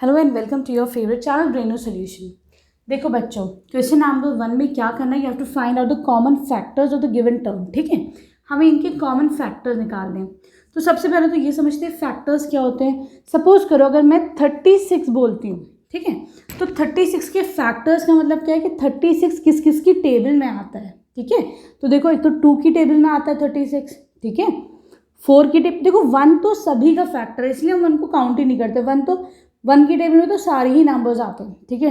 Hello and welcome to your favourite channel Braino solution. देखो बच्चों, question number 1 में क्या करना है, you have to find out the common factors of the given term. ठीक है, हमें इनके कॉमन फैक्टर्स निकालने हैं। तो सबसे पहले तो ये समझते हैं फैक्टर्स क्या होते हैं। सपोज करो अगर मैं 36 बोलती हूँ, ठीक है, तो 36 के फैक्टर्स का मतलब क्या है कि 36 किस किस की टेबल में आता है। ठीक है, तो देखो एक तो 2 की टेबल में आता है 36, ठीक है, 4 की टेबल, देखो 1 तो सभी का फैक्टर है इसलिए हम 1 को काउंट ही नहीं करते। 1 की टेबल में तो सारे ही नंबर्स आते हैं। ठीक है,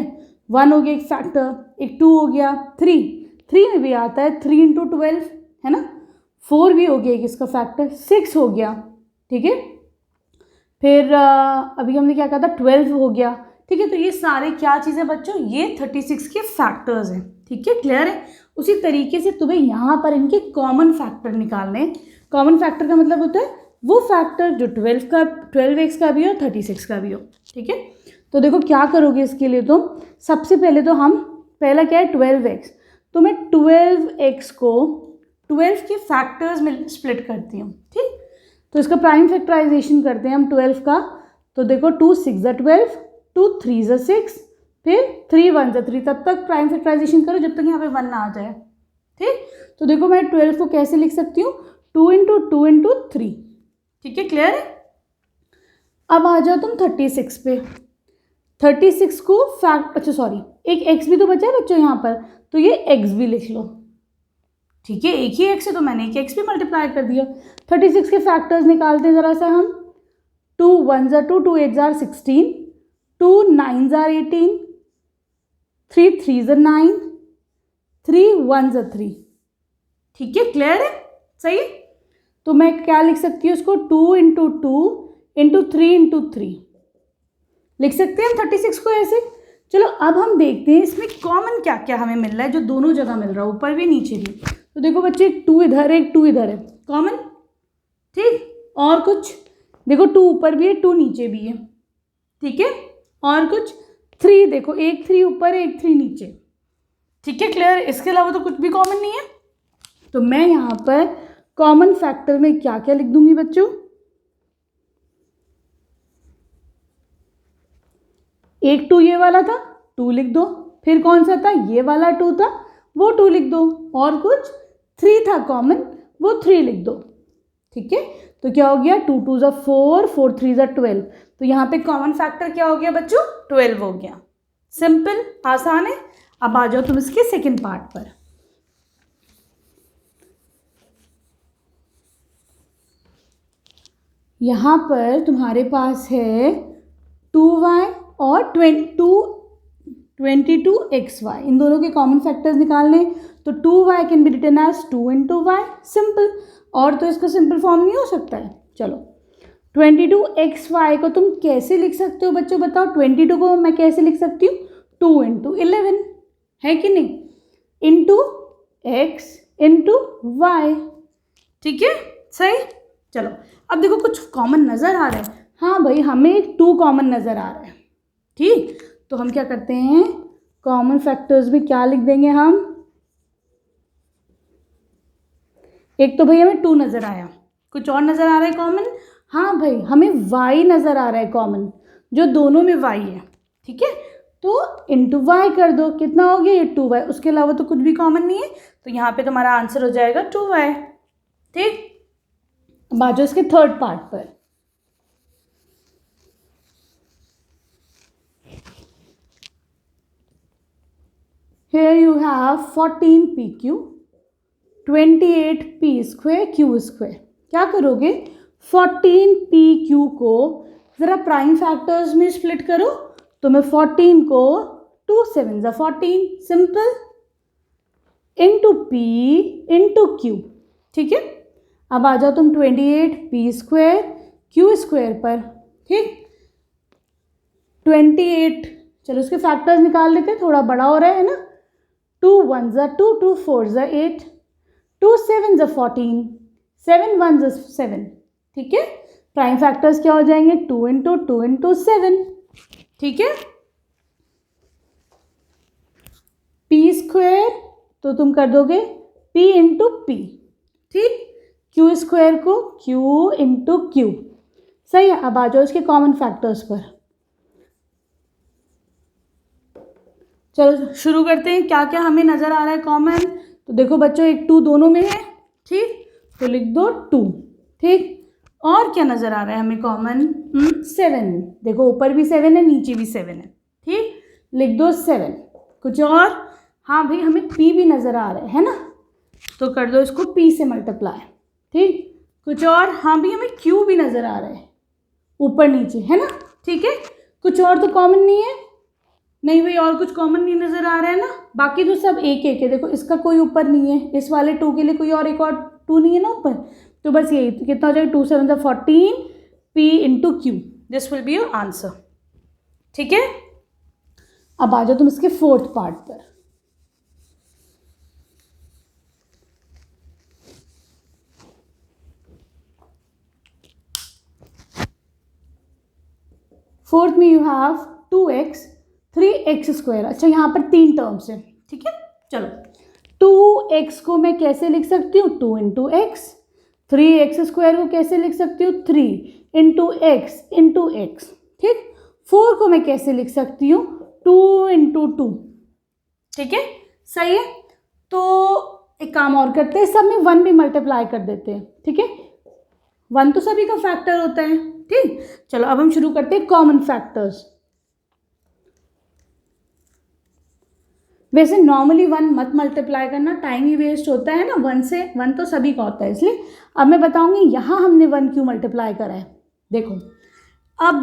1 हो गया एक फैक्टर, एक 2 हो गया, 3 में भी आता है 3 × 12 है ना। 4 भी हो गया एक इसका फैक्टर, 6 हो गया। ठीक है, फिर अभी हमने क्या कहा था, 12 हो गया। ठीक है, तो ये सारे क्या चीज़ें बच्चों, ये 36 के फैक्टर्स हैं। ठीक है, क्लियर है। उसी तरीके से तुम्हें यहाँ पर इनके कॉमन फैक्टर निकालने हैं। कॉमन फैक्टर का मतलब होता है वो फैक्टर जो 12x का भी हो, 36 का भी हो। ठीक है, तो देखो क्या करोगे इसके लिए तुम, सबसे पहले तो हम पहला क्या है 12x, तो मैं 12x को 12 के फैक्टर्स में स्प्लिट करती हूँ। ठीक, तो इसका प्राइम फैक्टराइजेशन करते हैं हम 12 का। तो देखो 2 6 12, 2 3 6, फिर 3 1 3, तब तक प्राइम फैक्टराइजेशन करो जब तक यहाँ पे 1 ना आ जाए। ठीक, तो देखो मैं 12 को कैसे लिख सकती हूँ, 2 × 2 × 3। ठीक है, क्लियर है। अब आ जाओ तुम 36 पे। 36 को अच्छा सॉरी, एक x भी तो बचा है बच्चों यहाँ पर, तो ये x भी लिख लो। ठीक है, एक ही x है तो मैंने एक x भी मल्टीप्लाई कर दिया। 36 के फैक्टर्स निकालते हैं ज़रा सा हम। 2 1 2, 2 8 16, 2 9 18, 3 3 9, 3 1 3। ठीक है, क्लियर है, सही है। तो मैं क्या लिख सकती हूँ इसको, 2 × 2 × 3 × 3 लिख सकते हैं हम 36 को ऐसे। चलो अब हम देखते हैं इसमें कॉमन क्या क्या हमें मिल रहा है, जो दोनों जगह मिल रहा है, ऊपर भी नीचे भी। तो देखो बच्चे, एक 2 इधर है, एक 2 इधर है, कॉमन। ठीक, और कुछ देखो 2 ऊपर भी है, 2 नीचे भी है। ठीक है, और कुछ 3 देखो, एक 3 ऊपर है, एक 3 नीचे। ठीक है, क्लियर। इसके अलावा तो कुछ भी कॉमन नहीं है। तो मैं यहाँ पर कॉमन फैक्टर में क्या क्या लिख दूंगी बच्चों, एक 2 ये वाला था, 2 लिख दो। फिर कौन सा था, ये वाला 2 था, वो 2 लिख दो। और कुछ 3 था कॉमन, वो 3 लिख दो। ठीक है, तो क्या हो गया, 2 2 4, 4 3 12। तो यहाँ पे कॉमन फैक्टर क्या हो गया बच्चों, 12 हो गया। सिंपल, आसान है। अब आ जाओ तुम इसके सेकेंड पार्ट पर। यहाँ पर तुम्हारे पास है 2y और 22xy, इन दोनों के कॉमन फैक्टर्स निकालने। तो 2y can be written as 2 × y, simple. और तो इसका सिंपल फॉर्म नहीं हो सकता है। चलो 22xy को तुम कैसे लिख सकते हो बच्चों, बताओ। 22 को मैं कैसे लिख सकती हूँ, 2 × 11 है कि नहीं, इंटू x × y। ठीक है, सही। चलो अब देखो कुछ कॉमन नज़र आ रहा है। हाँ भाई, हमें 2 कॉमन नज़र आ रहा है। ठीक, तो हम क्या करते हैं, कॉमन फैक्टर्स में क्या लिख देंगे हम। एक तो भाई हमें 2 नज़र आया, कुछ और नज़र आ रहा है कॉमन। हाँ भाई, हमें y नज़र आ रहा है कॉमन, जो दोनों में y है। ठीक है, तो इंटू वाई कर दो, कितना हो गया, ये 2y। उसके अलावा तो कुछ भी कॉमन नहीं है, तो यहाँ पे तुम्हारा आंसर हो जाएगा 2y। ठीक, अब आ जाओ इसके थर्ड पार्ट पर। Here you have 14pq, 28p² q²। क्या करोगे, 14pq को ज़रा प्राइम फैक्टर्स में स्प्लिट करो। तो मैं 14 को 2 7 14, simple, into p into q। ठीक है, अब आ जाओ तुम 28p² q² पर। ठीक, 28, चलो उसके फैक्टर्स निकाल लेते हैं, थोड़ा बड़ा हो रहा है ना। 2 1 2, 2 4 8, 2 7 14, 7 1 7। ठीक है, प्राइम फैक्टर्स क्या हो जाएंगे, 2 × 2 × 7। ठीक है, p² तो तुम कर दोगे p × p। ठीक, q² को q × q। सही है। अब आ जाओ इसके कॉमन फैक्टर्स पर। चलो शुरू करते हैं। क्या क्या हमें नज़र आ रहा है कॉमन? तो देखो बच्चों, एक 2 दोनों में है, ठीक, तो लिख दो 2, ठीक। और क्या नज़र आ रहा है हमें कॉमन? 7, देखो ऊपर भी 7 है, नीचे भी 7 है, ठीक, लिख दो 7। कुछ और? हाँ भाई, हमें P भी नज़र आ रहा है ना, तो कर दो इसको P से मल्टीप्लाई, ठीक। कुछ और? हाँ भाई, हमें Q भी नज़र आ रहा है, ऊपर नीचे, है ना, ठीक है। कुछ और तो कॉमन नहीं है? नहीं भाई, और कुछ कॉमन नहीं नज़र आ रहा है ना, बाकी तो सब एक एक है। देखो इसका कोई ऊपर नहीं है, इस वाले 2 के लिए कोई और एक और 2 नहीं है ना ऊपर, तो बस यही। तो कितना हो जाएगा? 2 7 14 P into Q, this will be your answer, ठीक है। अब आ जाओ तुम इसके 4th पार्ट पर। फोर्थ में you have 2x 3x square. अच्छा, यहाँ पर 3 टर्म्स हैं, ठीक है। चलो 2x को मैं कैसे लिख सकती हूँ? 2 इंटू एक्स। 3x स्क्वायर को कैसे लिख सकती हूँ? 3 इंटू एक्स, ठीक। 4 को मैं कैसे लिख सकती हूँ? 2 इंटू 2, ठीक है, सही है। तो एक काम और करते हैं, सब में 1 भी मल्टीप्लाई कर देते हैं, ठीक है। 1 तो सभी का फैक्टर होता है, ठीक। चलो अब हम शुरू करते हैं कॉमन फैक्टर्स। वैसे नॉर्मली 1 मत मल्टीप्लाई करना, टाइम ही वेस्ट होता है ना। 1 से 1 तो सभी का होता है, इसलिए अब मैं बताऊंगी यहाँ हमने 1 क्यों मल्टीप्लाई करा है। देखो अब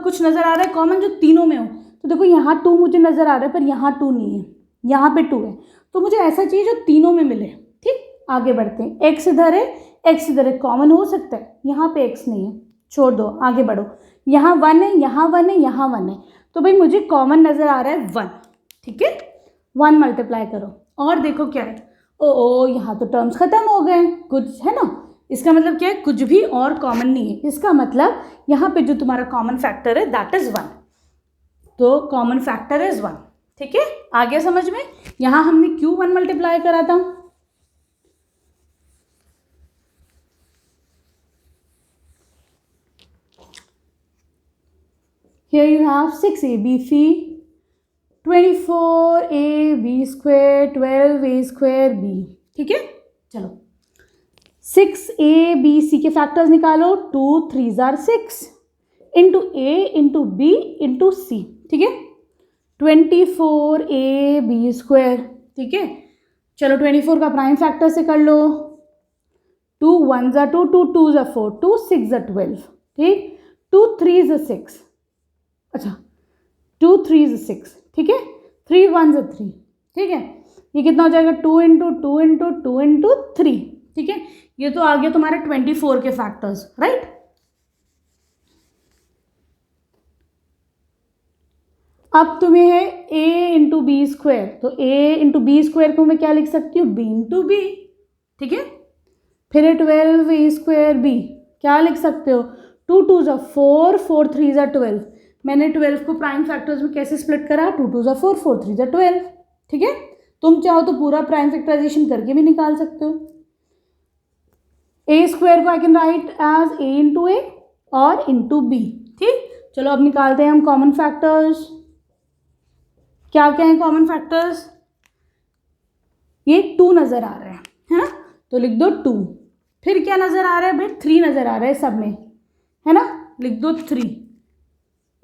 कुछ नज़र आ रहा है कॉमन जो तीनों में हो, तो देखो यहाँ 2 मुझे नज़र आ रहा है, पर यहाँ 2 नहीं है, यहाँ पे 2 है, तो मुझे ऐसा चाहिए जो तीनों में मिले, ठीक। आगे बढ़ते हैं। x इधर है, x इधर है, कॉमन हो सकता है, यहाँ पे x नहीं है, छोड़ दो, आगे बढ़ो। यहाँ 1 है, यहाँ 1 है, यहाँ 1 है, तो भाई मुझे कॉमन नज़र आ रहा है 1, ठीक है। 1 मल्टीप्लाई करो और देखो क्या है। ओ यहाँ तो टर्म्स खत्म हो गए, कुछ है ना, इसका मतलब क्या है? कुछ भी और कॉमन नहीं है। इसका मतलब यहाँ पे जो तुम्हारा कॉमन फैक्टर है दैट इज 1, तो कॉमन फैक्टर इज 1, ठीक है। आ गया समझ में? यहाँ हमने क्यों 1 मल्टीप्लाई करा था? Here you have 6abc 24ab square 12a square b, ठीक है। चलो 6abc के फैक्टर्स निकालो। 2 3s are 6 into a into b into c, ठीक है। 24ab स्क्वायर, ठीक है। चलो 24 का प्राइम फैक्टर से कर लो। 2 1s are 2, 2 2s are 4, 2 6s are 12, ठीक। 2 3s are 6, अच्छा 2 3s are 6, ठीक है। 3 1s are 3, ठीक है। ये कितना हो जाएगा? 2 इंटू 2 इंटू 2 इंटू 3, ठीक है। ये तो आ गया तुम्हारे 24 के फैक्टर्स, राइट। अब तुम्हें है a इंटू बी स्क्वायर, तो a इंटू बी स्क्वायर को मैं क्या लिख सकती हूँ? b इंटू बी, ठीक है। फिर है 12a स्क्वायर b, क्या लिख सकते हो? 2 2s are 4, 4 3s are 12। मैंने 12 को प्राइम फैक्टर्स में कैसे स्प्लिट करा? 2 2s are 4, 4 3s are 12, ठीक है। तुम चाहो तो पूरा प्राइम फैक्टराइजेशन करके भी निकाल सकते हो। a स्क्वायर को I can write as a into A और इंटू बी, ठीक। चलो अब निकालते हैं हम कॉमन फैक्टर्स। क्या क्या है कॉमन फैक्टर्स? ये 2 नज़र आ रहा है ना, तो लिख दो 2। फिर क्या नज़र आ रहा है भाई? 3 नज़र आ रहा है सब में, है ना, लिख दो 3।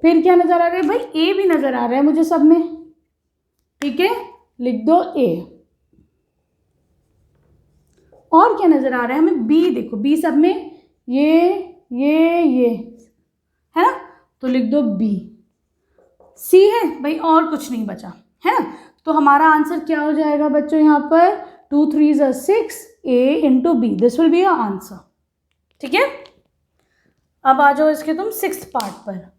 फिर क्या नज़र आ रहा है भाई? a भी नज़र आ रहा है मुझे सब में, ठीक है, लिख दो a। और क्या नज़र आ रहा है हमें? b, देखो b सब में, ये है ना, तो लिख दो b। c है भाई, और कुछ नहीं बचा, है ना, तो हमारा आंसर क्या हो जाएगा बच्चों? यहाँ पर 2 3s are 6, a into b, this will be your answer, ठीक है। अब आ जाओ इसके तुम 6th पार्ट पर।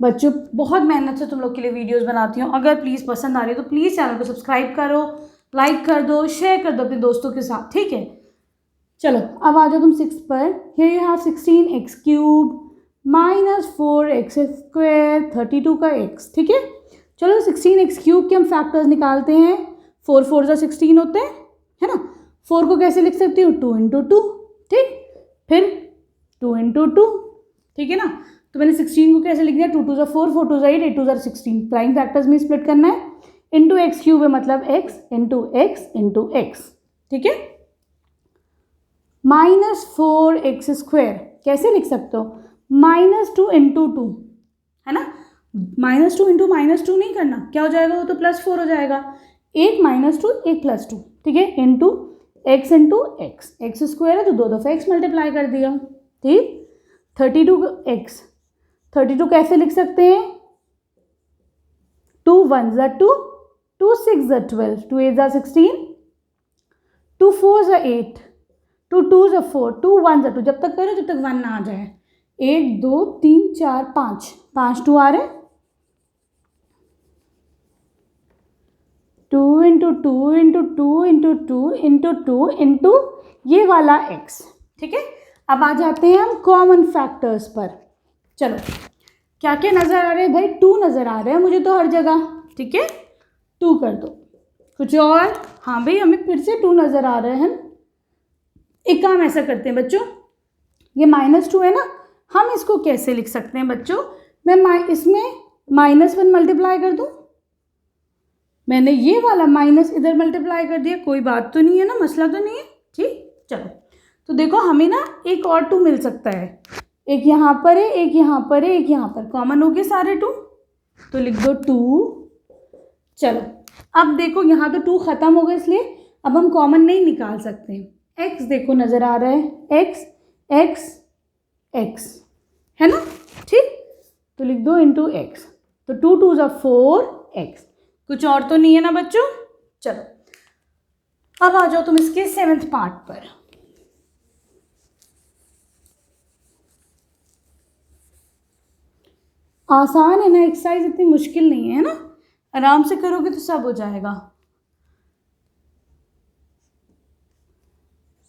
बच्चों बहुत मेहनत से तुम लोग के लिए वीडियोस बनाती हूँ, अगर प्लीज़ पसंद आ रही है तो प्लीज़ चैनल को सब्सक्राइब करो, लाइक कर दो, शेयर कर दो अपने दोस्तों के साथ, ठीक है। चलो अब आ जाओ तुम 6 पर। Here you have 16x³ minus 4x² 32 का x, ठीक है। चलो 16x³ के हम फैक्टर्स निकालते हैं। 4 4 16 होते हैं, है ना। 4 को कैसे लिख सकती हूँ, 2 × 2, ठीक। फिर 2 × 2, ठीक है ना। तो मैंने 16 को कैसे लिख दिया, 2 2 4, 4 2 8, 8 2 16। प्राइम फैक्टर्स में स्प्लिट करना है। इंटू x³ है मतलब x इंटू x, ठीक है। -4x² कैसे लिख सकते हो, -2 × 2, है ना। -2 × -2 नहीं करना, क्या हो जाएगा, वो तो +4 हो जाएगा। एक -2 एक +2, ठीक है। इंटू x है तो 2 दफ़ा x मल्टीप्लाई कर दिया, ठीक। 32x, 32 कैसे लिख सकते हैं, 2 1 = 2, 2 6 = 12, 2 8 = 16, 2 4 = 8, 2 2 = 4, 2 1 = 2। जब तक करो जब तक 1 ना आ जाए। 1 2 3 4 5, 5 2 आ रहे, 2 × 2 × 2 × 2 × 2 इंटू ये वाला x, ठीक है। अब आ जाते हैं हम कॉमन फैक्टर्स पर। चलो क्या क्या नज़र आ रहे हैं भाई, 2 नज़र आ रहे हैं मुझे तो हर जगह, ठीक है। 2 कर दो। कुछ और, हाँ भाई हमें फिर से 2 नज़र आ रहे हैं। एक काम ऐसा करते हैं बच्चों, ये -2 है ना, हम इसको कैसे लिख सकते हैं बच्चों, मैं इसमें -1 मल्टीप्लाई कर दूँ। मैंने ये वाला माइनस इधर मल्टीप्लाई कर दिया, कोई बात तो नहीं है ना, मसला तो नहीं है, ठीक। चलो तो देखो हमें ना एक और 2 मिल सकता है, एक यहाँ पर है, एक यहाँ पर है, एक यहाँ पर, कॉमन हो गए सारे 2, तो लिख दो 2। चलो अब देखो यहाँ तो 2 ख़त्म हो गए, इसलिए अब हम कॉमन नहीं निकाल सकते। x देखो नज़र आ रहा है, x है ना, ठीक। तो लिख दो इंटू x, तो 2 2 = 4x। कुछ और तो नहीं है ना बच्चों। चलो अब आ जाओ तुम इसके 7th पार्ट पर। आसान है ना, एक्सरसाइज इतनी मुश्किल नहीं है ना, आराम से करोगे तो सब हो जाएगा।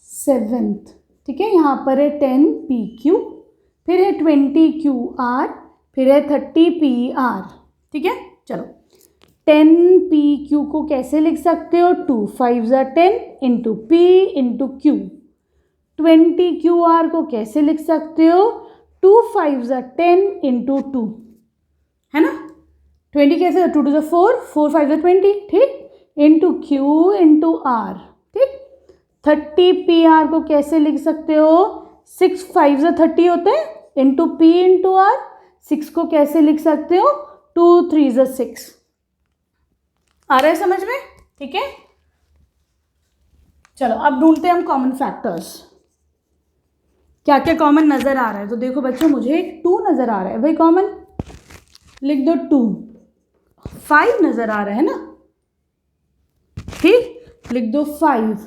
7th, ठीक है। यहाँ पर है 10pq, फिर है 20qr, फिर है 30pr, ठीक है। चलो 10pq को कैसे लिख सकते हो, 2 5 = 10 into p into q। 20qr को कैसे लिख सकते हो, 2 5 = 10 इंटू 2, है ना। 20 कैसे, 2 2 = 4, 4 5 = 20, ठीक, इंटू q इंटू r, ठीक। 30pr को कैसे लिख सकते हो, 6 5 = 30 होते हैं, इंटू p इंटू r। 6 को कैसे लिख सकते हो, 2 3 = 6। आ रहा है समझ में, ठीक है। चलो अब ढूंढते हैं हम कॉमन फैक्टर्स, क्या क्या कॉमन नज़र आ रहा है। तो देखो बच्चों मुझे 2 नज़र आ रहा है भाई कॉमन, लिख दो 2। 5 नज़र आ रहा है ना, ठीक, लिख दो 5।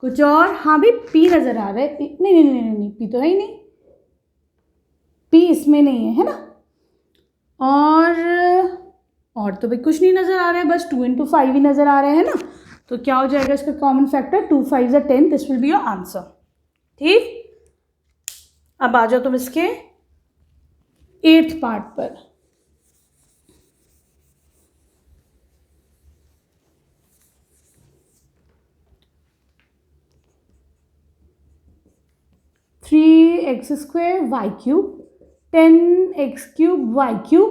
कुछ और, हाँ भाई p नज़र आ रहा है, नहीं नहीं नहीं नहीं p तो है ही नहीं, p इसमें नहीं है, है ना। और तो भाई कुछ नहीं नज़र आ रहा है, बस 2 × 5 ही नज़र आ रहा है ना। तो क्या हो जाएगा इसका common factor, 2 5 = 10, this will be your answer, ठीक। अब आ जाओ तुम इसके 8th पार्ट पर। Three x² y³, 10x³ y³,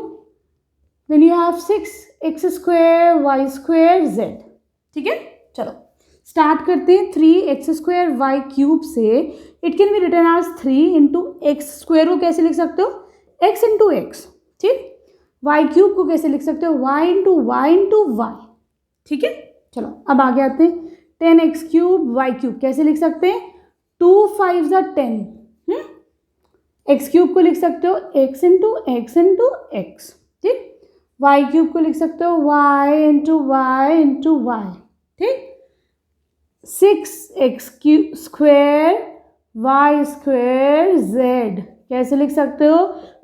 then you have 6x² y² z, ठीक है। चलो स्टार्ट करते हैं। 3x² y³ से it can be written as 3 into x² को कैसे लिख सकते हो, x इंटू एक्स, ठीक। y³ को कैसे लिख सकते हो, y into y into y, ठीक है। चलो अब आगे आते हैं। 10x³ y³ कैसे लिख सकते हैं, 2 5 = 10, x³ को लिख सकते हो x into x into x, ठीक। y³ को लिख सकते हो y into y into y, ठीक। 6x² y² z कैसे लिख सकते हो,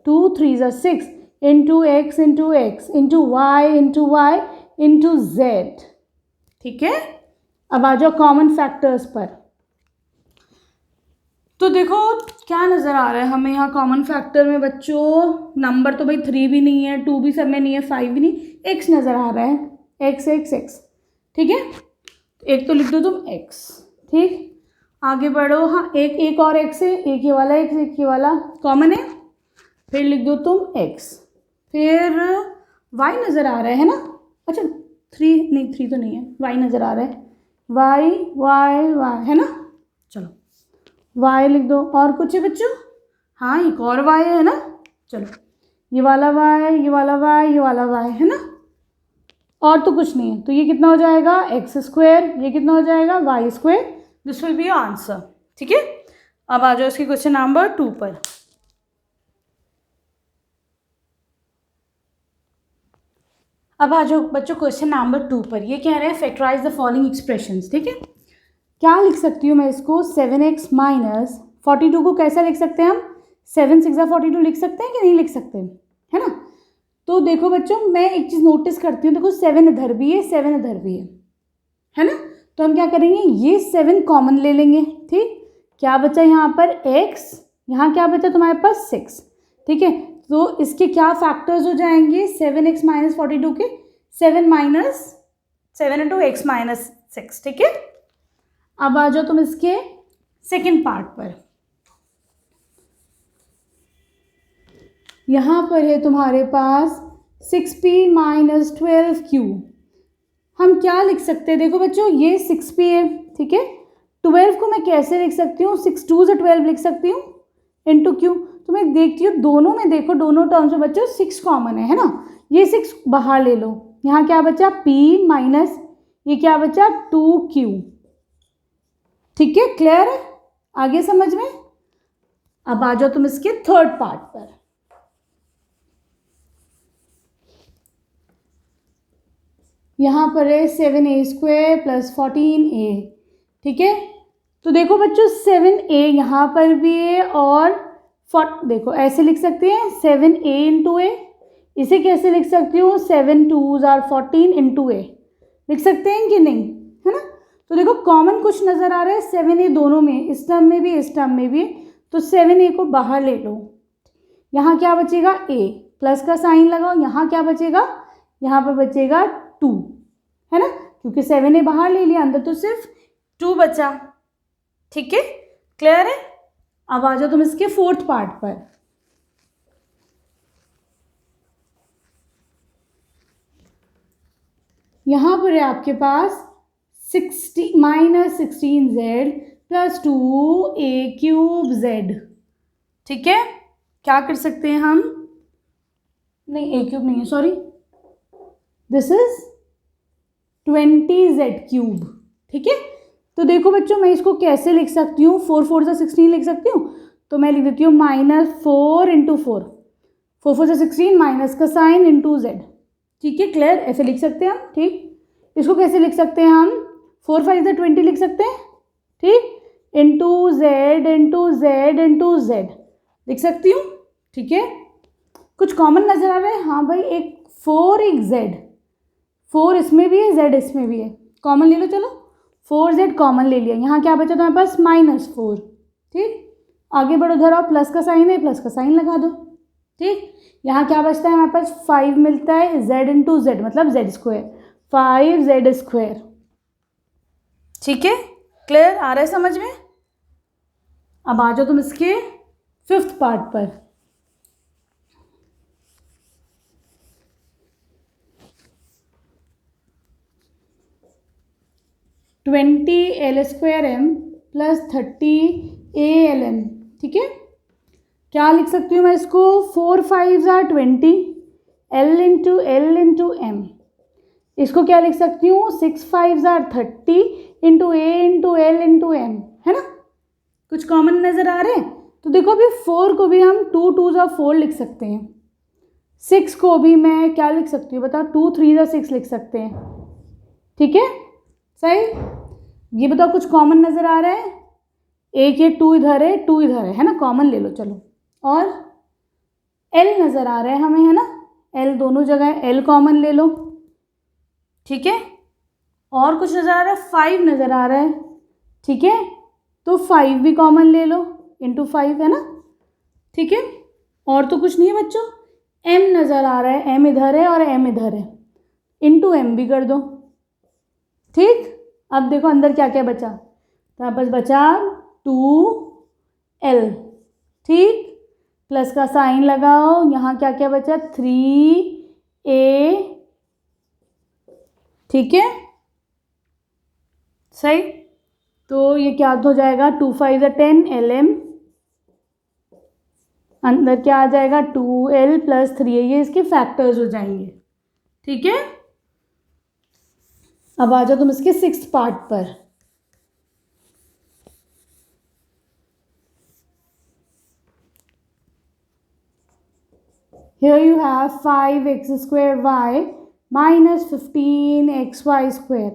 2 3 = 6 into x into y into z, ठीक है। अब आ जाओ कॉमन फैक्टर्स पर। तो देखो क्या नज़र आ रहा है हमें यहाँ कॉमन फैक्टर में बच्चों, नंबर तो भाई 3 भी नहीं है, 2 भी सब में नहीं है, 5 भी नहीं, एक्स नज़र आ रहा है, एक्स एक्स एक्स, ठीक है। एक तो लिख दो तुम एक्स, ठीक। आगे बढ़ो, हाँ एक और एक्स है, एक ये वाला एक्स, एक ये वाला कॉमन है, फिर लिख दो तुम एक्स, फिर वाई नज़र आ रहा है ना, अच्छा थ्री नहीं, थ्री तो नहीं है, वाई नज़र आ रहा है, वाई वाई वाई है ना, चलो वाई लिख दो। और कुछ है बच्चों? हाँ एक और वाई है ना, चलो ये वाला वाई, ये वाला वाई, ये वाला वाई है ना, और तो कुछ नहीं है। तो ये कितना हो जाएगा एक्स स्क्वायर, ये कितना हो जाएगा y square. This will be answer, ठीक है। अब आ जाओ इसकी क्वेश्चन नंबर 2 पर। अब आ जाओ बच्चों क्वेश्चन नंबर 2 पर। ये कह रहे हैं फैक्टराइज द फॉलोइंग एक्सप्रेशंस, ठीक है। क्या लिख सकती हूँ मैं इसको, 7x माइनस 42 को कैसा लिख सकते हैं हम, 7 6 42 लिख सकते हैं कि नहीं लिख सकते, है ना। तो देखो बच्चों मैं एक चीज़ नोटिस करती हूँ, देखो 7 इधर भी है, 7 इधर भी है ना। तो हम क्या करेंगे, ये 7 कॉमन ले लेंगे, ठीक। क्या बचा यहाँ पर x, यहाँ क्या बचा तुम्हारे पास 6, ठीक है। तो इसके क्या फैक्टर्स हो जाएंगे 7x माइनस 42 के, 7 माइनस 7 इंटू एक्स माइनस 6, ठीक है। अब आ जाओ तुम इसके सेकेंड पार्ट पर। यहाँ पर है तुम्हारे पास 6p माइनस 12q। हम क्या लिख सकते हैं, देखो बच्चों ये 6p है, ठीक है। 12 को मैं कैसे लिख सकती हूँ, 6 2 से 12 लिख सकती हूँ इंटू क्यू। तो मैं देखती हूँ दोनों में, देखो दोनों टर्म्स में बच्चों 6 कॉमन है ना। ये 6 बाहर ले लो, यहाँ क्या बचा p माइनस ये क्या बचा 2q, ठीक है। क्लियर है, आगे समझ में। अब आ जाओ तुम इसके थर्ड पार्ट पर। यहाँ पर है 7a स्क्वायर प्लस 14a, ठीक है। तो देखो बच्चों 7a यहाँ पर भी है, और देखो ऐसे लिख सकते हैं 7a इंटू ए। इसे कैसे लिख सकती हूँ, 7 2s are 14 इंटू ए, लिख सकते हैं कि नहीं, है ना। तो देखो कॉमन कुछ नज़र आ रहा है 7a दोनों में, इस टर्म में भी इस टर्म में भी, तो 7a को बाहर ले लो। यहाँ क्या बचेगा a, प्लस का साइन लगाओ, यहाँ क्या बचेगा, यहाँ पर बचेगा 2, है ना, क्योंकि 7a बाहर ले लिया, अंदर तो सिर्फ 2 बचा, ठीक है। क्लियर है। अब आ जाओ तुम इसके फोर्थ पार्ट पर। यहाँ पर है आपके पास 60 minus 16z plus 2a cube z, ठीक है। क्या कर सकते हैं हम, नहीं a क्यूब नहीं है, sorry, this is 20z cube, ठीक है। तो देखो बच्चों मैं इसको कैसे लिख सकती हूँ, 4 4 से 16 लिख सकती हूँ, तो मैं लिख देती हूँ माइनस 4 इंटू 4, 4 4 से 16 माइनस का साइन इंटू z, ठीक है। क्लियर, ऐसे लिख सकते हैं हम, ठीक। इसको कैसे लिख सकते हैं हम, 4 5 से 20 लिख सकते हैं, ठीक, into z into z into z लिख सकती हूँ, ठीक है। कुछ कॉमन नजर आ रहा है, हाँ भाई एक 4 एक z, 4 इसमें भी है z इसमें भी है, कॉमन ले लो, चलो 4z कॉमन ले लिया। यहाँ क्या बचा तुम्हारे पास -4, ठीक। आगे बढ़ो, उधर आओ, प्लस का साइन है, प्लस का साइन लगा दो, ठीक। यहाँ क्या बचता है हमारे पास 5 मिलता है, z इंटू z मतलब z स्क्वायर, 5z स्क्वायर, ठीक है। क्लियर, आ रहा है समझ में। अब आ जाओ तुम इसके फिफ्थ पार्ट पर। Twenty L square M plus 30 ALN, ठीक है। क्या लिख सकती हूँ मैं इसको, 4 5s are 20, L into M. इसको क्या लिख सकती हूँ, 6 5s are 30 into A into L into M, है ना। कुछ कॉमन नज़र आ रहे हैं। तो देखो अभी 4 को भी हम 2 2s are 4 लिख सकते हैं, 6 को भी मैं क्या लिख सकती हूँ बताओ, 2 3s are 6 लिख सकते हैं, ठीक है। सही, ये बताओ कुछ कॉमन नज़र आ रहा है, एक ये 2 इधर है 2 इधर है ना, कॉमन ले लो चलो। और L नज़र आ रहा है हमें, है ना, L दोनों जगह है, L कॉमन ले लो, ठीक है। और कुछ नज़र आ रहा है, 5 नज़र आ रहा है, ठीक है, तो 5 भी कॉमन ले लो इंटू 5, है ना, ठीक है। और तो कुछ नहीं है बच्चों, M नज़र आ रहा है, M इधर है और M इधर है, इंटू एम भी कर दो, ठीक। अब देखो अंदर क्या क्या बचा, तो यहाँ पर बचा 2l, ठीक। प्लस का साइन लगाओ, यहाँ क्या क्या बचा 3a, ठीक है, सही। तो ये क्या हो जाएगा 2 5 10 lm, अंदर क्या आ जाएगा 2l प्लस 3a, ये इसके फैक्टर्स हो जाएंगे, ठीक है। अब आ जाओ तुम इसके 6th पार्ट पर। Here you have 5x square y minus 15xy square।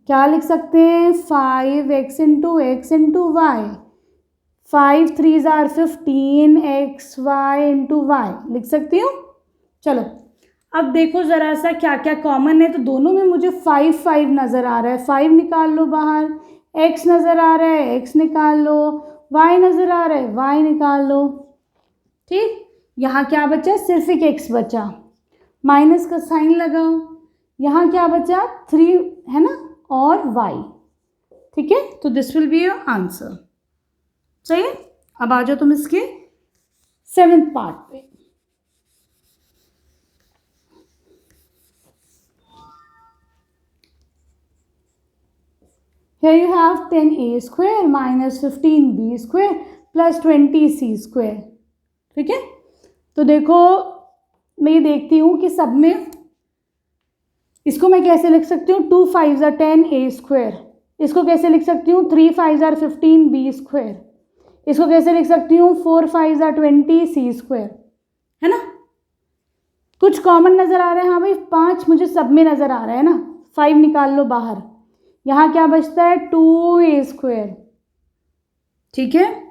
क्या लिख सकते हैं 5x into x into y, 5 3s are 15 x y into y लिख सकती हूँ। चलो अब देखो ज़रा सा क्या क्या कॉमन है, तो दोनों में मुझे 5 5 नज़र आ रहा है, 5 निकाल लो बाहर, x नज़र आ रहा है x निकाल लो, y नज़र आ रहा है y निकाल लो, ठीक। यहाँ क्या बचा सिर्फ एक x बचा, माइनस का साइन लगाओ, यहाँ क्या बचा 3 है ना और y, ठीक है। तो this will be your answer, सही। अब आ जाओ तुम इसके 7th पार्ट पे। Here you have 10a square minus 15b square plus 20c square, ठीक है। तो देखो मैं ये देखती हूँ कि सब में इसको मैं कैसे लिख सकती हूँ 2 5s are 10a square, इसको कैसे लिख सकती हूँ 3 5s are 15b square, इसको कैसे लिख सकती हूँ 4 5s are 20c square, है ना। कुछ कॉमन नज़र आ रहा है, हाँ भाई 5 मुझे सब में नज़र आ रहा है ना, 5 निकाल लो बाहर, यहाँ क्या बचता है 2a square, ठीक है।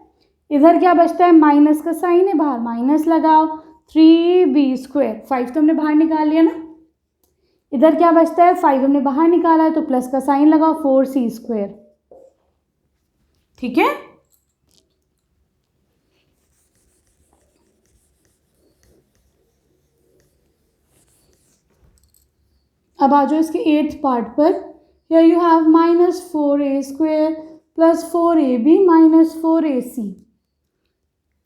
इधर क्या बचता है माइनस का साइन है बाहर, माइनस लगाओ 3b square, 5 तो हमने बाहर निकाल लिया ना। इधर क्या बचता है 5 हमने बाहर निकाला है, तो प्लस का साइन लगाओ 4c square, ठीक है। अब आ जाओ इसके 8th पार्ट पर। Here you have minus 4a square plus 4ab minus 4ac।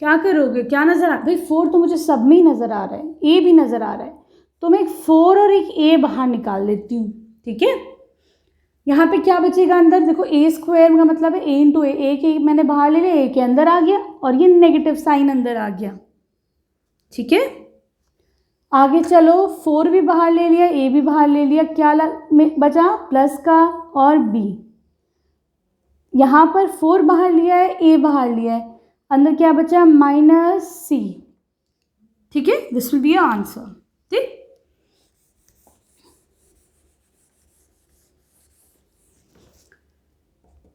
क्या करोगे, क्या नज़र आ भाई 4 तो मुझे सब में ही नज़र आ रहा है, a भी नज़र आ रहा है, तो मैं एक 4 और एक a बाहर निकाल लेती हूँ, ठीक है। यहाँ पे क्या बचेगा अंदर देखो a स्क्वायर का मतलब है a इंटू ए के मैंने बाहर ले लिया, a के अंदर आ गया और ये नेगेटिव साइन अंदर आ गया, ठीक है। आगे चलो 4 भी बाहर ले लिया, a भी बाहर ले लिया, क्या बचा प्लस का और b, यहाँ पर 4 बाहर लिया है a बाहर लिया है, अंदर क्या बचा माइनस c, ठीक है। This will be your answer, ठीक।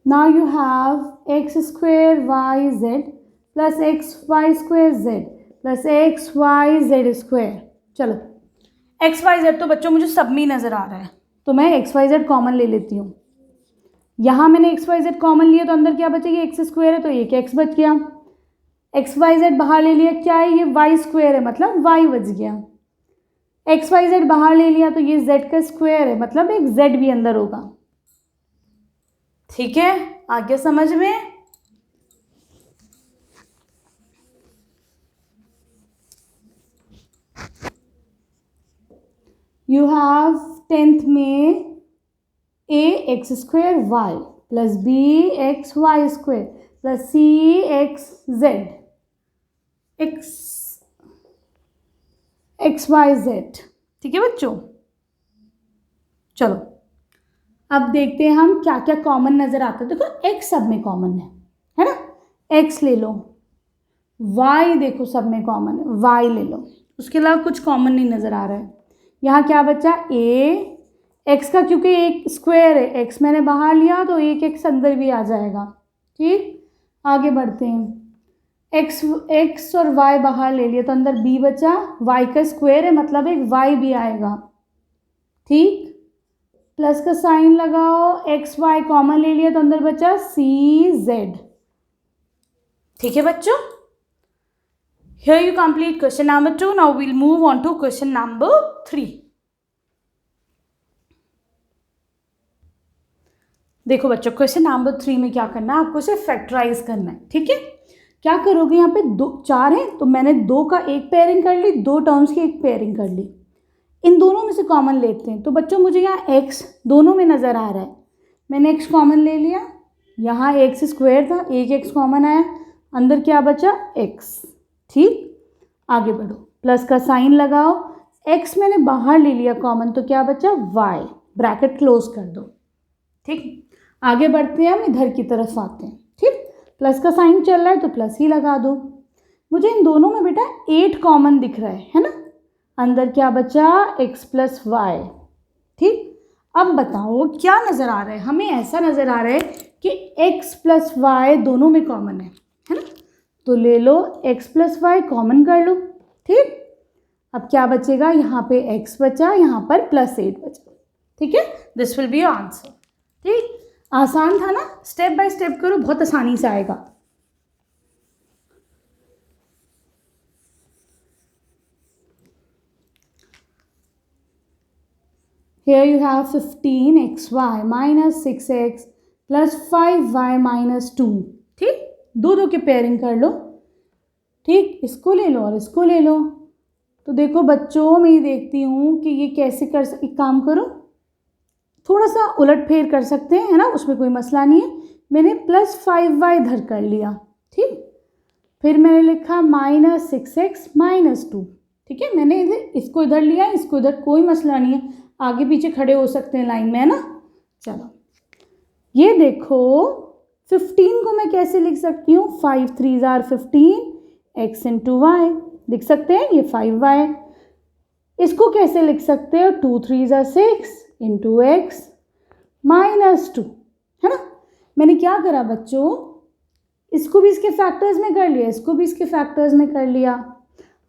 Now you have X square Y Z plus X Y square Z plus X Y Z square. चलो एक्स वाई जेड तो बच्चों मुझे सब में नज़र आ रहा है, तो मैं एक्स वाई जेड कॉमन ले लेती हूँ। यहाँ मैंने एक्स वाई जेड कॉमन लिया तो अंदर क्या बचेगी एक्स स्क्वायर है, तो एक एक्स बच गया, एक्स वाई जेड बाहर ले लिया, क्या है ये वाई स्क्वायर है मतलब वाई बच गया, एक्स वाई जेड बाहर ले लिया तो ये जेड का स्क्वायर है मतलब एक जेड भी अंदर होगा, ठीक है। आगे समझ में। यू हैव 10th में a x square y plus b x Y square plus c x z x Y z, ठीक है बच्चों। चलो अब देखते हैं हम क्या क्या कॉमन नज़र आता है। देखो x सब में कॉमन है ना, x ले लो, y देखो सब में कॉमन है y ले लो, उसके अलावा कुछ कॉमन नहीं नज़र आ रहा है। यहाँ क्या बचा a x का, क्योंकि एक स्क्वायर है x मैंने बाहर लिया तो एक x अंदर भी आ जाएगा, ठीक। आगे बढ़ते हैं, x और y बाहर ले लिया तो अंदर b बचा, y का स्क्वायर है मतलब एक y भी आएगा, ठीक। प्लस का साइन लगाओ, एक्स वाई कॉमन ले लिया तो अंदर बचा सी जेड, ठीक है बच्चों। Here you complete question number 2। Now we'll move on to question number 3। देखो बच्चों, क्वेश्चन नंबर 3 में क्या करना है, आपको इसे फैक्टराइज करना है, ठीक है। क्या करोगे, यहाँ पे 4 है तो मैंने 2 का एक पेयरिंग कर ली, 2 टर्म्स की एक पेयरिंग कर ली। इन दोनों में से कॉमन लेते हैं। तो बच्चों मुझे यहाँ x दोनों में नज़र आ रहा है, मैंने x कॉमन ले लिया। यहाँ x स्क्वायर था, एक x कॉमन आया, अंदर क्या बचा x। ठीक, आगे बढ़ो, प्लस का साइन लगाओ, x मैंने बाहर ले लिया कॉमन, तो क्या बचा y, ब्रैकेट क्लोज कर दो। ठीक, आगे बढ़ते हैं, हम इधर की तरफ आते हैं। ठीक, प्लस का साइन चल रहा है तो प्लस ही लगा दो। मुझे इन दोनों में बेटा 8 कॉमन दिख रहा है ना, अंदर क्या बचा x प्लस वाई। ठीक, अब बताओ क्या नज़र आ रहा है, हमें ऐसा नज़र आ रहा है कि x प्लस वाई दोनों में कॉमन है ना, तो ले लो x प्लस वाई कॉमन कर लो। ठीक, अब क्या बचेगा, यहाँ पे x बचा, यहाँ पर +8 बचा। ठीक है, this will be your answer. ठीक, आसान था ना, स्टेप बाय स्टेप करो, बहुत आसानी से आएगा। Here you have 15xy minus 6x plus 5y minus 2। ठीक, दो दो के पेयरिंग कर लो। ठीक, इसको ले लो और इसको ले लो। तो देखो बच्चों, मैं ये देखती हूँ कि ये कैसे एक काम करो, थोड़ा सा उलट फेर कर सकते हैं, है ना, उसमें कोई मसला नहीं है। मैंने +5y इधर कर लिया। ठीक, फिर मैंने लिखा -6x - 2। ठीक है, मैंने इसको इधर लिया, इसको इधर, कोई मसला नहीं है, आगे पीछे खड़े हो सकते हैं लाइन में, है ना। चलो ये देखो 15 को मैं कैसे लिख सकती हूँ, 5 3 = 15, x × y लिख सकते हैं, ये 5y। इसको कैसे लिख सकते हो, 2 3 = 6 × x - 2, है ना। मैंने क्या करा बच्चों, इसको भी इसके फैक्टर्स में कर लिया, इसको भी इसके फैक्टर्स में कर लिया।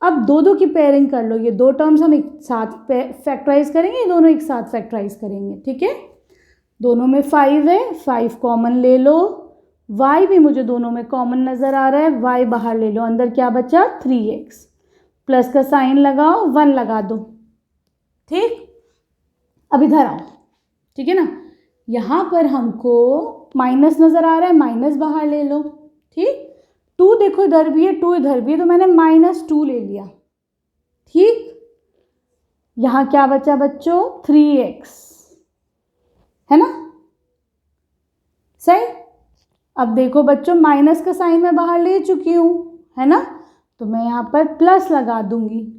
अब दो दो की पेयरिंग कर लो, ये दो टर्म्स हम एक साथ फैक्टराइज करेंगे, ये दोनों एक साथ फैक्टराइज करेंगे। ठीक है, दोनों में 5 है, 5 कॉमन ले लो, y भी मुझे दोनों में कॉमन नज़र आ रहा है, y बाहर ले लो, अंदर क्या बचा 3x, प्लस का साइन लगाओ, 1 लगा दो। ठीक, अब इधर आओ, ठीक है ना, यहाँ पर हमको माइनस नज़र आ रहा है, माइनस बाहर ले लो। ठीक, 2 देखो इधर भी है, 2 इधर भी है, तो मैंने -2 ले लिया। ठीक, यहाँ क्या बचा बच्चों 3x, है ना, सही। अब देखो बच्चों, माइनस का साइन मैं बाहर ले चुकी हूँ, है ना, तो मैं यहाँ पर प्लस लगा दूंगी।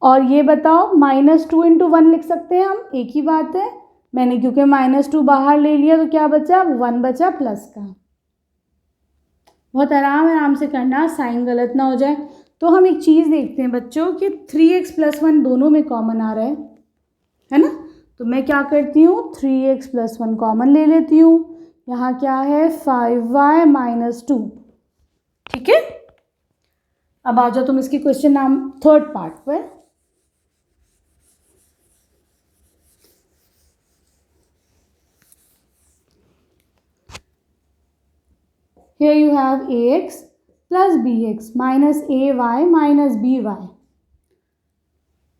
और ये बताओ, -2 × 1 लिख सकते हैं हम, एक ही बात है। मैंने क्योंकि -2 बाहर ले लिया तो क्या बचा, 1 बचा प्लस का। बहुत आराम से करना, साइन गलत ना हो जाए। तो हम एक चीज़ देखते हैं बच्चों कि 3x + 1 दोनों में कॉमन आ रहा है ना। तो मैं क्या करती हूँ, 3x + 1 कॉमन ले लेती हूँ। यहाँ क्या है 5y - 2। ठीक है, अब आ जाओ तुम इसकी क्वेश्चन थर्ड पार्ट पर। Here you have ax plus bx minus ay minus by।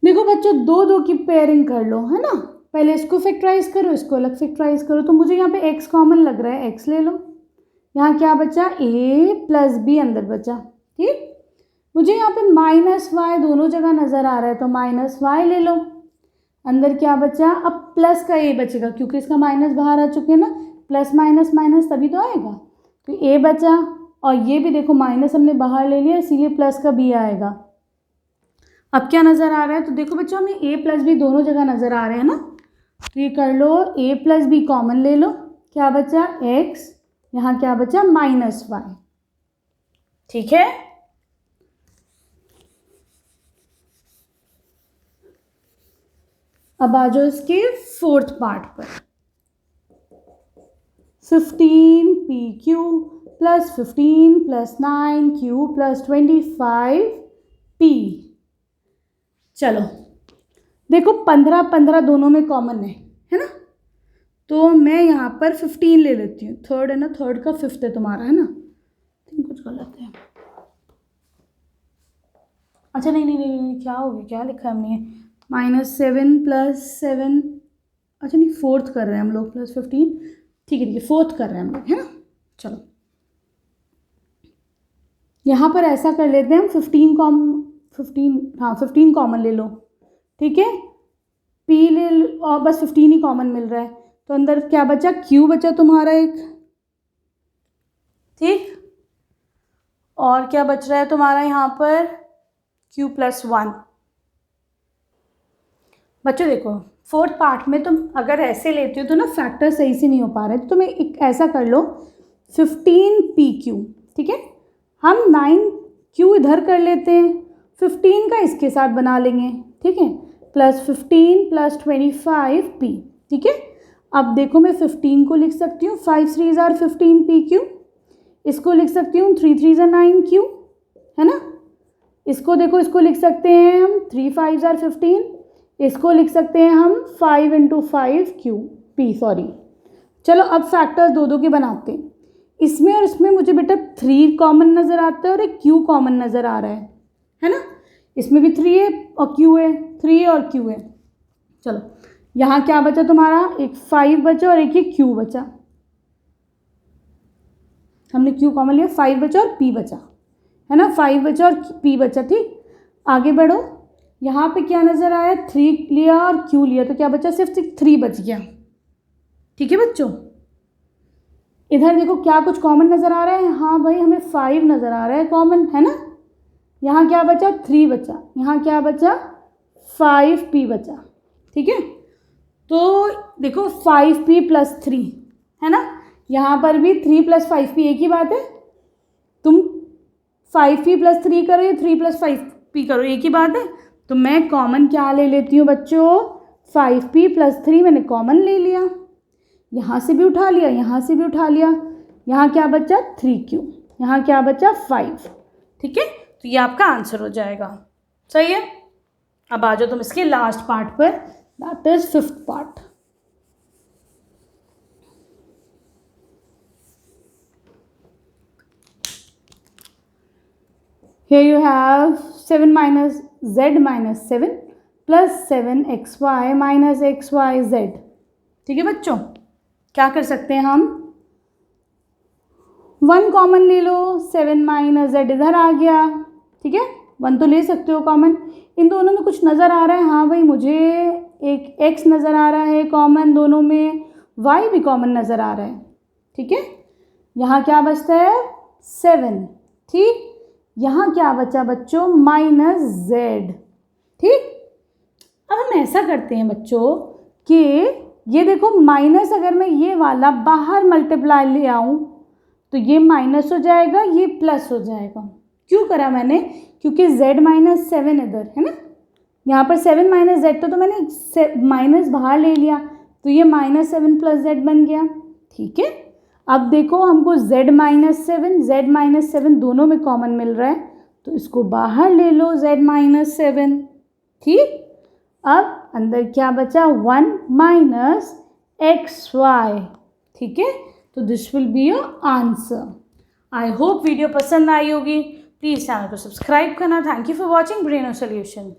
देखो बच्चों, दो दो की पेयरिंग कर लो, है ना, पहले इसको फैक्टराइज करो, इसको अलग फैक्टराइज करो। तो मुझे यहाँ पे x कॉमन लग रहा है, x ले लो। यहाँ क्या बचा, a प्लस b अंदर बचा। ठीक, मुझे यहाँ पे -y दोनों जगह नज़र आ रहा है, तो -y ले लो, अंदर क्या बचा, अब प्लस का a बचेगा, क्योंकि इसका माइनस बाहर आ चुके हैं ना, प्लस माइनस माइनस तभी तो आएगा, तो a बचा। और ये भी देखो माइनस हमने बाहर ले लिया, इसीलिए प्लस का b आएगा। अब क्या नज़र आ रहा है, तो देखो बच्चों, हमें a + b दोनों जगह नज़र आ रहे हैं ना, तो ये कर लो, a + b कॉमन ले लो, क्या बचा x, यहाँ क्या बचा -y। ठीक है, अब आ जाओ इसके फोर्थ पार्ट पर। 15pq + 15 + 9q + 25p। चलो देखो 15 15 दोनों में कॉमन है ना, तो मैं यहाँ पर 15 ले लेती हूँ, थर्ड है ना, थर्ड का 5th है तुम्हारा, है ना, कुछ गलत है। अच्छा नहीं, क्या हो गया, क्या लिखा है हमने, -7 + 7, अच्छा नहीं, 4th कर रहे हैं हम लोग, +15 ठीक है, फोर्थ कर रहे हैं हम लोग, है ना। चलो यहाँ पर ऐसा कर लेते हैं हम 15 कॉमन ले लो, ठीक है। पी ले लो और बस 15 ही कॉमन मिल रहा है, तो अंदर क्या बचा, क्यू बचा तुम्हारा एक, ठीक। और क्या बच रहा है तुम्हारा यहाँ पर, Q+1। बच्चों देखो फोर्थ पार्ट में तुम अगर ऐसे लेते हो तो ना फैक्टर सही से नहीं हो पा रहे, तो तुम्हें एक ऐसा कर लो 15PQ, ठीक है। हम 9Q इधर कर लेते हैं, 15 का इसके साथ बना लेंगे, ठीक है, +15 + 25P, ठीक है। अब देखो मैं 15 को लिख सकती हूँ 5 3 = 15PQ, इसको लिख सकती हूँ 3 3 = 9Q, है ना। इसको देखो, इसको लिख सकते हैं हम 3 5 = 15, इसको लिख सकते हैं हम 5 × 5P, सॉरी। चलो अब फैक्टर्स दो दो के बनाते हैं। इसमें और इसमें मुझे बेटा 3 कॉमन नज़र आता है और एक Q कॉमन नज़र आ रहा है ना। इसमें भी 3 है और Q है, 3 और Q है। चलो यहाँ क्या बचा तुम्हारा, एक 5 बचा और एक ये Q बचा, हमने Q कॉमन लिया, 5 बचा और P बचा, है ना। 5 बचा और P बचा, ठीक। आगे बढ़ो, यहाँ पे क्या नज़र आया, 3 लिया और Q लिया, तो क्या बचा, सिर्फ 3 बच गया, ठीक है बच्चों। इधर देखो क्या कुछ कॉमन नज़र आ रहा है, हाँ भाई हमें 5 नज़र आ रहा है कॉमन, है ना। यहाँ क्या बचा, 3 बचा, यहाँ क्या बचा, 5P बचा, ठीक है। तो देखो 5P + 3, है ना। यहाँ पर भी 3 + 5P एक ही बात है, तुम 5P + 3 करो या 3 + 5P करो, एक ही बात है। तो मैं कॉमन क्या ले लेती हूँ बच्चों, 5P + 3 मैंने कॉमन ले लिया, यहाँ से भी उठा लिया, यहाँ से भी उठा लिया, यहाँ क्या बचा 3Q, यहाँ क्या बचा 5, ठीक है। तो ये आपका आंसर हो जाएगा, सही है। अब आ जाओ तुम इसके लास्ट पार्ट पर, that is 5th part. Here you have 7 - z - 7 + 7xy - xyz, ठीक है बच्चों। क्या कर सकते हैं हम, 1 कॉमन ले लो, 7 - z इधर आ गया, ठीक है। 1 तो ले सकते हो कॉमन। इन दोनों में कुछ नज़र आ रहा है, हाँ भाई मुझे एक x नज़र आ रहा है कॉमन दोनों में, y भी कॉमन नज़र आ रहा है, ठीक है। यहाँ क्या बचता है 7, ठीक। यहाँ क्या बचा बच्चों -z, ठीक। अब हम ऐसा करते हैं बच्चों कि ये देखो माइनस, अगर मैं ये वाला बाहर मल्टीप्लाई ले आऊँ तो ये माइनस हो जाएगा, ये प्लस हो जाएगा। क्यों करा मैंने, क्योंकि z - 7 इधर है ना, यहाँ पर 7 - z, तो मैंने माइनस बाहर ले लिया, तो ये -7 + z बन गया, ठीक है। अब देखो हमको z - 7 दोनों में कॉमन मिल रहा है, तो इसको बाहर ले लो z - 7, ठीक। अब अंदर क्या बचा 1 - xy, ठीक है। तो this will be your answer. I hope video पसंद आई होगी। प्लीज़ चैनल को सब्सक्राइब करना। Thank you for watching Braino solution.